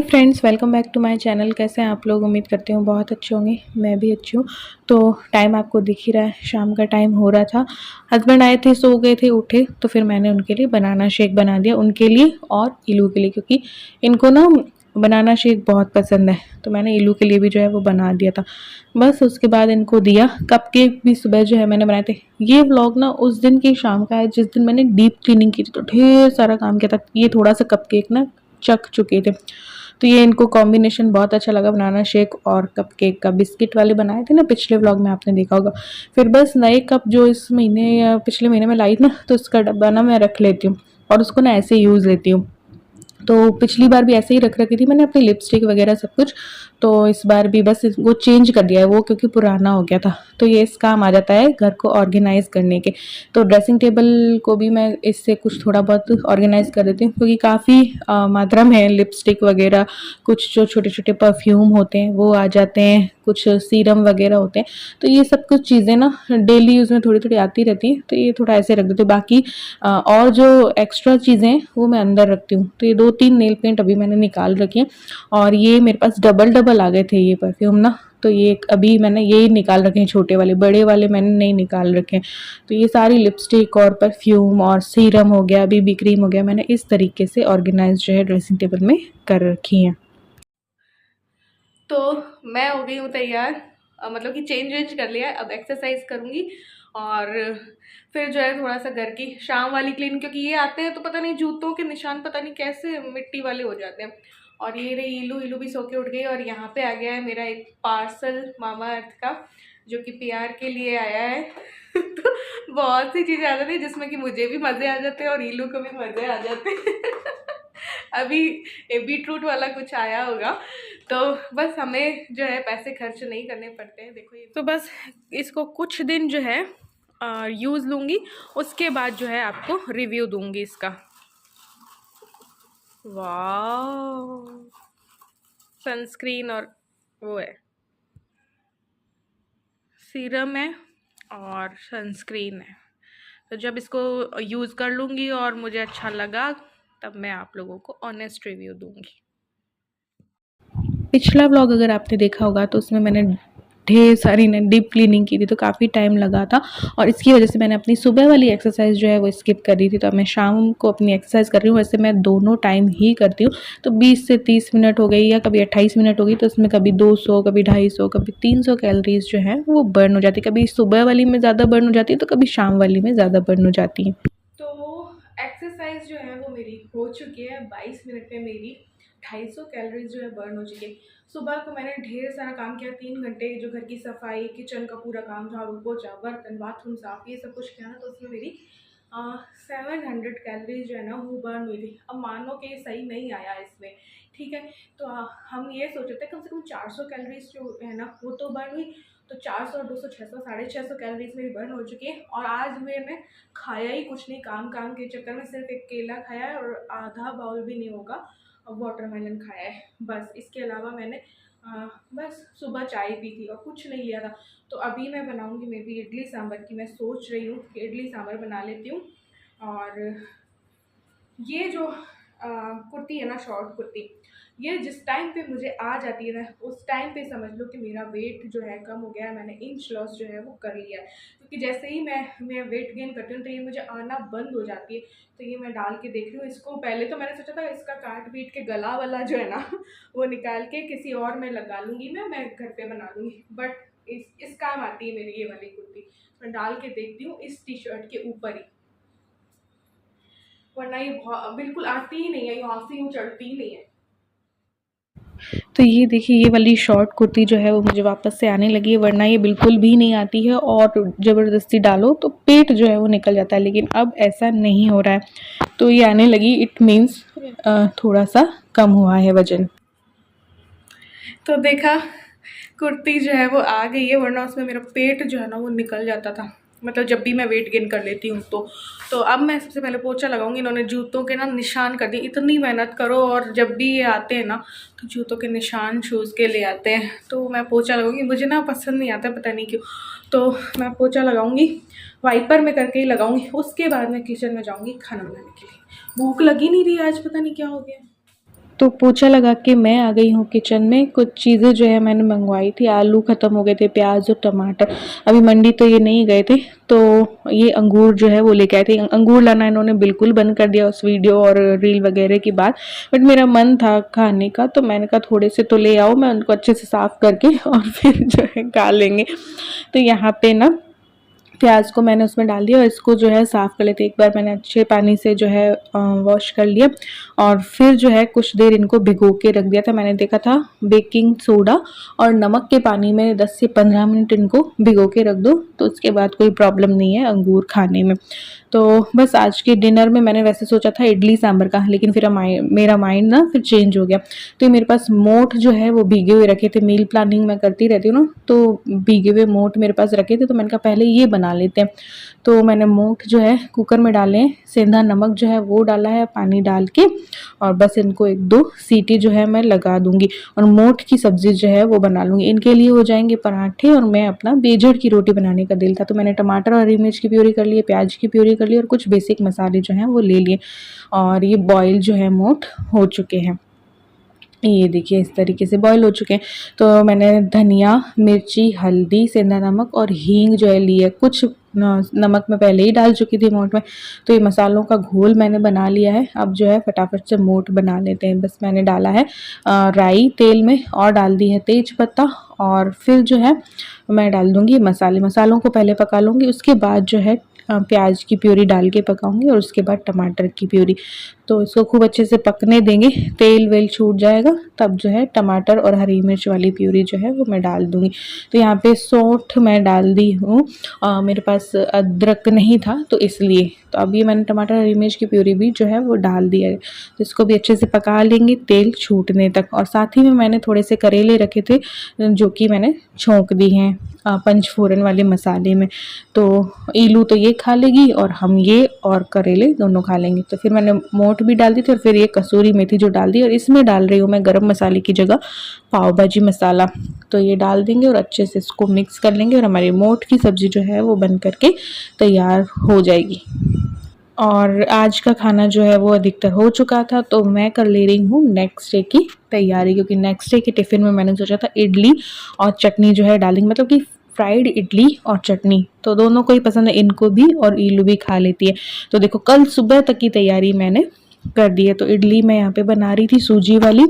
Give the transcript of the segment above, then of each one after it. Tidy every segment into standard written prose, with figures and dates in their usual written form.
Friends, welcome back to my channel. कैसे हैं आप लोग? उम्मीद करती हूँ बहुत अच्छे होंगे। मैं भी अच्छी हूँ। तो टाइम आपको दिख ही रहा है, शाम का टाइम हो रहा था। हस्बैंड आए थे, सो गए थे, उठे तो फिर मैंने उनके लिए बनाना शेक बना दिया, उनके लिए और इलू के लिए, क्योंकि इनको ना बनाना शेक बहुत पसंद है। तो मैंने इलू के लिए भी जो है वो बना दिया था। बस उसके बाद इनको दिया। कपकेक भी सुबह जो है मैंने बनाए थे। ये व्लॉग ना उस दिन की शाम का है जिस दिन मैंने डीप क्लीनिंग की थी, तो ढेर सारा काम किया था। ये थोड़ा सा कपकेक ना चख चुके थे, तो ये इनको कॉम्बिनेशन बहुत अच्छा लगा। बनाना शेक और कपकेक का बिस्किट वाले बनाए थे ना, पिछले व्लॉग में आपने देखा होगा। फिर बस नए कप जो इस महीने या पिछले महीने में लाई ना, तो उसका डब्बा ना मैं रख लेती हूँ और उसको ना ऐसे यूज़ लेती हूँ। तो पिछली बार भी ऐसे ही रख रखी थी मैंने अपनी लिपस्टिक वगैरह सब कुछ। तो इस बार भी बस वो चेंज कर दिया है वो, क्योंकि पुराना हो गया था। तो ये इस काम आ जाता है घर को ऑर्गेनाइज करने के। तो ड्रेसिंग टेबल को भी मैं इससे कुछ थोड़ा बहुत ऑर्गेनाइज कर देती हूँ, क्योंकि काफ़ी मात्रा में लिपस्टिक वगैरह, कुछ जो छोटे छोटे परफ्यूम होते हैं वो आ जाते हैं, कुछ सीरम वगैरह होते हैं। तो ये सब कुछ चीज़ें ना डेली यूज़ में थोड़ी थोड़ी आती रहती हैं, तो ये थोड़ा ऐसे रख देती हूँ। बाकी और जो एक्स्ट्रा चीज़ें हैं वो मैं अंदर रखती हूँ। तो ये 2-3 नेल पेंट अभी मैंने निकाल रखी हैं, और ये मेरे पास डबल डबल आ गए थे ये परफ्यूम ना। तो ये अभी मैंने यही निकाल रखे हैं, छोटे वाले, बड़े वाले मैंने नहीं निकाल रखे हैं। तो ये सारी लिपस्टिक और परफ्यूम और सीरम हो गया, बीबी क्रीम हो गया, मैंने इस तरीके से ऑर्गेनाइज जो है ड्रेसिंग टेबल में कर रखी हैं। तो मैं हो गई हूँ तैयार, मतलब कि चेंज वेंज कर लिया है। अब एक्सरसाइज करूँगी और फिर जो है थोड़ा सा घर की शाम वाली क्लीन, क्योंकि ये आते हैं तो पता नहीं जूतों के निशान पता नहीं कैसे मिट्टी वाले हो जाते हैं। और ये रही इलू, इलू भी सो के उठ गई। और यहाँ पे आ गया है मेरा एक पार्सल मामा अर्थ का, जो कि पीआर के लिए आया है। तो बहुत सी चीज़ें आ जाती है जिसमें कि मुझे भी मज़े आ जाते हैं और इलू को भी मज़े आ जाते हैं। अभी बीटरूट वाला कुछ आया होगा, तो बस हमें जो है पैसे खर्च नहीं करने पड़ते हैं। देखो ये तो बस इसको कुछ दिन जो है यूज़ लूँगी, उसके बाद जो है आपको रिव्यू दूँगी इसका। वाह, सनस्क्रीन और वो है, सीरम है और सनस्क्रीन है। तो जब इसको यूज़ कर लूँगी और मुझे अच्छा लगा, तब मैं आप लोगों को ऑनेस्ट रिव्यू दूँगी। पिछला व्लॉग अगर आपने देखा होगा तो उसमें मैंने ढेर सारी ने डीप क्लीनिंग की थी, तो काफ़ी टाइम लगा था, और इसकी वजह से मैंने अपनी सुबह वाली एक्सरसाइज जो है वो स्किप कर दी थी। तो अब मैं शाम को अपनी एक्सरसाइज कर रही हूँ। वैसे मैं दोनों टाइम ही करती हूँ, तो 20 से 30 मिनट हो गई या कभी 28 मिनट हो गई, तो उसमें कभी 200, कभी 250, कभी 300 कैलोरीज जो है वो बर्न हो जाती है। कभी सुबह वाली में ज़्यादा बर्न हो जाती है, तो कभी शाम वाली में ज़्यादा बर्न हो जाती है। तो एक्सरसाइज जो है वो मेरी हो चुकी है। 22 मिनट में मेरी 250 कैलोरीज जो है बर्न हो चुकी है। सुबह को मैंने ढेर सारा काम किया, 3 घंटे जो घर की सफाई, किचन का पूरा काम, झाड़ू पोछा, बर्तन, बाथरूम साफ, ये सब कुछ किया ना, तो उसमें मेरी 700 कैलोरीज जो है ना वो बर्न हुई थी। अब मानो कि सही नहीं आया इसमें, ठीक है। तो हम ये सोच रहे थे कम से कम 400 कैलोरीज जो है ना वो तो बर्न हुई। तो 400, 200, 600, 650 कैलोरीज मेरी बर्न हो चुकी है। और आज मैंने खाया ही कुछ नहीं, काम के चक्कर में सिर्फ एक केला खाया है और आधा बाउल भी नहीं होगा वाटरमेलन खाया है, बस। इसके अलावा मैंने बस सुबह चाय पी थी और कुछ नहीं लिया था। तो अभी मैं बनाऊंगी मे बी इडली सांभर की। मैं सोच रही हूँ कि इडली सांभर बना लेती हूँ। और ये जो कुर्ती है ना, शॉर्ट कुर्ती, ये जिस टाइम पे मुझे आ जाती है ना, उस टाइम पे समझ लो कि मेरा वेट जो है कम हो गया है। मैंने इंच लॉस जो है वो कर लिया है, क्योंकि जैसे ही मैं वेट गेन करती हूँ तो ये मुझे आना बंद हो जाती है। तो ये मैं डाल के देख रही हूँ इसको। पहले तो मैंने सोचा था इसका काट पीट के गला वाला जो है ना वो निकाल के किसी और में लगा लूँगी, मैं घर पे बना लूँगी, बट इस काम आती है मेरी ये वाली कुर्ती। मैं डाल के देखती हूँ इस टी शर्ट के ऊपर ही, वरना ये बिल्कुल आती ही नहीं है, यहाँ से यूँ चढ़ती ही नहीं है। तो ये देखिए, ये वाली शॉर्ट कुर्ती जो है वो मुझे वापस से आने लगी है, वरना ये बिल्कुल भी नहीं आती है, और ज़बरदस्ती डालो तो पेट जो है वो निकल जाता है। लेकिन अब ऐसा नहीं हो रहा है, तो ये आने लगी। इट मीन्स थोड़ा सा कम हुआ है वजन। तो देखा, कुर्ती जो है वो आ गई है, वरना उसमें मेरा पेट जो है ना वो निकल जाता था, मतलब जब भी मैं वेट गेन कर लेती हूँ तो अब मैं सबसे पहले पोछा लगाऊंगी। इन्होंने जूतों के ना निशान कर दिए। इतनी मेहनत करो और जब भी ये आते हैं ना तो जूतों के निशान शूज़ के ले आते हैं। तो मैं पोछा लगाऊंगी, मुझे ना पसंद नहीं आता, पता नहीं क्यों। तो मैं पोछा लगाऊंगी, वाइपर में करके ही लगाऊंगी। उसके बाद मैं किचन में जाऊँगी खाना बनाने के लिए। भूख लगी नहीं रही आज, पता नहीं क्या हो गया। तो पोछा लगा के मैं आ गई हूँ किचन में। कुछ चीज़ें जो है मैंने मंगवाई थी, आलू ख़त्म हो गए थे, प्याज और टमाटर। अभी मंडी तो ये नहीं गए थे, तो ये अंगूर जो है वो लेके आए थे। अंगूर लाना इन्होंने बिल्कुल बंद कर दिया उस वीडियो और रील वगैरह के बाद, बट मेरा मन था खाने का, तो मैंने कहा थोड़े से तो ले आओ, मैं उनको अच्छे से साफ़ करके और फिर जो है खा लेंगे। तो यहाँ पे ना प्याज को मैंने उसमें डाल दिया और इसको जो है साफ़ कर लेते। एक बार मैंने अच्छे पानी से जो है वॉश कर लिया और फिर जो है कुछ देर इनको भिगो के रख दिया था। मैंने देखा था बेकिंग सोडा और नमक के पानी में 10 से 15 मिनट इनको भिगो के रख दो, तो उसके बाद कोई प्रॉब्लम नहीं है अंगूर खाने में। तो बस आज के डिनर में मैंने वैसे सोचा था इडली सांभर का, लेकिन फिर मेरा माइंड ना फिर चेंज हो गया। तो मेरे पास मोठ जो है वो भीगे हुए रखे थे, मील प्लानिंग मैं करती रहती हूँ ना, तो भीगे हुए मोठ मेरे पास रखे थे, तो मैंने कहा पहले ये बना लेते हैं। तो मैंने मोठ जो है कुकर में डाले हैं, सेंधा नमक जो है वो डाला है पानी डाल के, और बस इनको 1-2 सीटी जो है मैं लगा दूंगी और मोठ की सब्जी जो है वो बना लूँगी। इनके लिए हो जाएंगे पराठे और मैं अपना बेजड़ की रोटी बनाने का दिल था, तो मैंने टमाटर और हरी मिर्च की प्यूरी कर ली, प्याज की प्यूरी कर ली और कुछ बेसिक मसाले जो हैं वो ले लिए। और ये बॉयल जो है मोठ हो चुके हैं, ये देखिए इस तरीके से बॉईल हो चुके हैं। तो मैंने धनिया, मिर्ची, हल्दी, सेंधा नमक और हींग जो है ली है। कुछ नमक मैं पहले ही डाल चुकी थी मोठ में, तो ये मसालों का घोल मैंने बना लिया है। अब जो है फटाफट से मोठ बना लेते हैं। बस मैंने डाला है राई तेल में और डाल दी है तेज पत्ता, और फिर जो है मैं डाल दूँगी मसालों को पहले पका लूँगी, उसके बाद जो है प्याज की प्यूरी डाल के पकाऊंगी और उसके बाद टमाटर की प्यूरी। तो इसको खूब अच्छे से पकने देंगे, तेल वेल छूट जाएगा, तब जो है टमाटर और हरी मिर्च वाली प्यूरी जो है वो मैं डाल दूंगी। तो यहाँ पे सौंठ मैं डाल दी हूँ, मेरे पास अदरक नहीं था तो इसलिए। तो अब ये मैंने टमाटर हरी मिर्च की प्यूरी भी जो है वो डाल दिया है। तो इसको भी अच्छे से पका लेंगे तेल छूटने तक। और साथ ही में मैंने थोड़े से करेले रखे थे जो कि मैंने छोंक दी हैं पंचफोरन वाले मसाले में। तो ईलू तो ये खा लेगी और हम ये और करेले दोनों खा लेंगे। तो फिर मैंने मोठ भी डाल दी थी और फिर ये कसूरी मेथी जो डाल दी, और इसमें डाल रही हूँ मैं गरम मसाले की जगह पाव भाजी मसाला। तो ये डाल देंगे और अच्छे से इसको मिक्स कर लेंगे और हमारी मोठ की सब्ज़ी जो है वो बन करके तैयार हो जाएगी। और आज का खाना जो है वो अधिकतर हो चुका था, तो मैं कर ले रही हूँ नेक्स्ट डे की तैयारी, क्योंकि नेक्स्ट डे के टिफ़िन में मैंने सोचा था इडली और चटनी जो है डालेंगे, मतलब कि फ्राइड इडली और चटनी, तो दोनों को ही पसंद है, इनको भी और ईलू भी खा लेती है। तो देखो कल सुबह तक की तैयारी मैंने कर दी है। तो इडली मैं यहाँ पे बना रही थी सूजी वाली,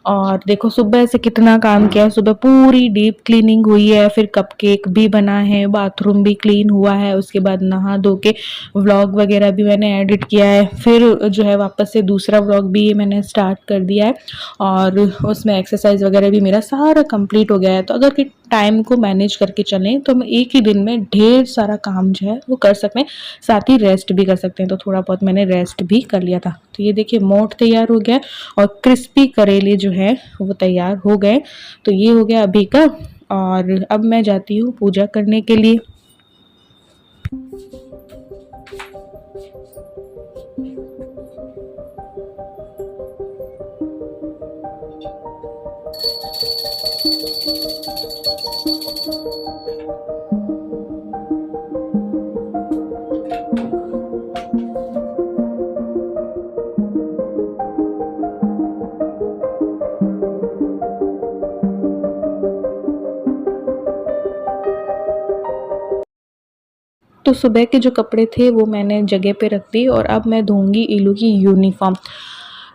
और देखो सुबह से कितना काम किया है। सुबह पूरी डीप क्लीनिंग हुई है, फिर कपकेक भी बना है, बाथरूम भी क्लीन हुआ है, उसके बाद नहा धो के व्लॉग वगैरह भी मैंने एडिट किया है, फिर जो है वापस से दूसरा व्लॉग भी मैंने स्टार्ट कर दिया है, और उसमें एक्सरसाइज वगैरह भी मेरा सारा कंप्लीट हो गया है। तो अगर कि टाइम को मैनेज करके चलें तो मैं एक ही दिन में ढेर सारा काम जो है वो कर सकते हैं, साथ ही रेस्ट भी कर सकते हैं। तो थोड़ा बहुत मैंने रेस्ट भी कर लिया था। तो ये देखिए मोठ तैयार हो गया और क्रिस्पी करेले जो है वो तैयार हो गए। तो ये हो गया अभी का, और अब मैं जाती हूँ पूजा करने के लिए। तो सुबह के जो कपड़े थे वो मैंने जगह पे रख दी, और अब मैं धोऊंगी ईलू की यूनिफॉर्म।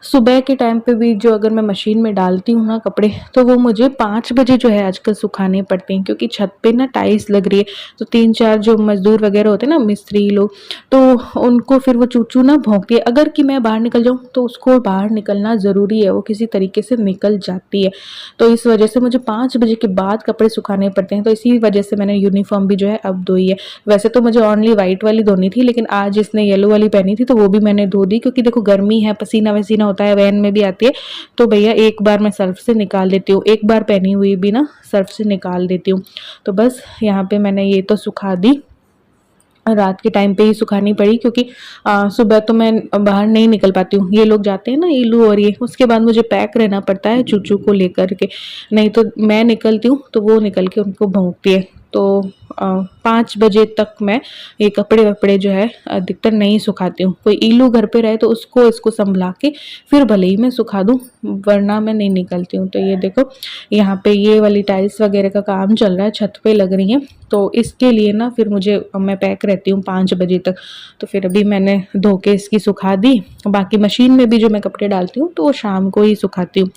सुबह के टाइम पे भी जो अगर मैं मशीन में डालती हूँ ना कपड़े, तो वो मुझे 5 बजे जो है आजकल सुखाने पड़ते हैं, क्योंकि छत पे ना टाइल्स लग रही है। तो 3-4 जो मजदूर वगैरह होते हैं ना, मिस्त्री लोग, तो उनको फिर वो चूचू ना भौंकती है। अगर कि मैं बाहर निकल जाऊँ तो उसको बाहर निकलना ज़रूरी है, वो किसी तरीके से निकल जाती है। तो इस वजह से मुझे 5 बजे के बाद कपड़े सुखाने पड़ते हैं। तो इसी वजह से मैंने यूनिफॉर्म भी जो है अब धोई है। वैसे तो मुझे ओनली वाइट वाली धोनी थी, लेकिन आज इसने येलो वाली पहनी थी तो वो भी मैंने धो दी, क्योंकि देखो गर्मी है, पसीना वसीना होता है, वैन में भी आती है, तो भैया एक बार मैं सर्फ से निकाल देती हूँ, एक बार पहनी हुई भी ना सर्फ से निकाल देती हूँ। तो बस यहाँ पे मैंने ये तो सुखा दी, रात के टाइम पे ही सुखानी पड़ी, क्योंकि सुबह तो मैं बाहर नहीं निकल पाती हूँ। ये लोग जाते हैं ना ईलू और ये, उसके बाद मुझे पैक रहना पड़ता है चूचू को लेकर के, नहीं तो मैं निकलती हूँ तो वो निकल के उनको भौंकती है। तो 5 बजे तक मैं ये कपड़े वपड़े जो है अधिकतर नहीं सुखाती हूँ। कोई ईलू घर पे रहे तो उसको इसको संभला के फिर भले ही मैं सुखा दूँ, वरना मैं नहीं निकलती हूँ। तो ये देखो यहाँ पे ये वाली टाइल्स वगैरह का काम चल रहा है, छत पे लग रही है, तो इसके लिए ना फिर मैं पैक रहती हूँ 5 बजे तक। तो फिर अभी मैंने धो के इसकी सुखा दी। बाकी मशीन में भी जो मैं कपड़े डालती हूँ तो वो शाम को ही सुखाती हूँ।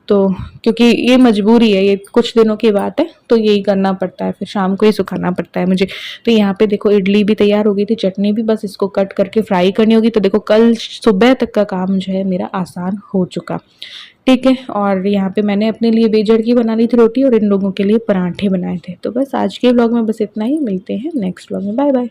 तो क्योंकि ये मजबूरी है, ये कुछ दिनों की बात है, तो यही करना पड़ता है, फिर शाम को ही सुखाना पड़ता है मुझे। तो यहाँ पे देखो इडली भी तैयार हो गई थी, चटनी भी, बस इसको कट करके फ्राई करनी होगी। तो देखो कल सुबह तक का काम जो है मेरा आसान हो चुका। ठीक है, और यहाँ पे मैंने अपने लिए बेजड़ की बना ली थी रोटी और इन लोगों के लिए पराठे बनाए थे। तो बस आज के व्लॉग में बस इतना ही, मिलते हैं नेक्स्ट व्लॉग में, बाय बाय।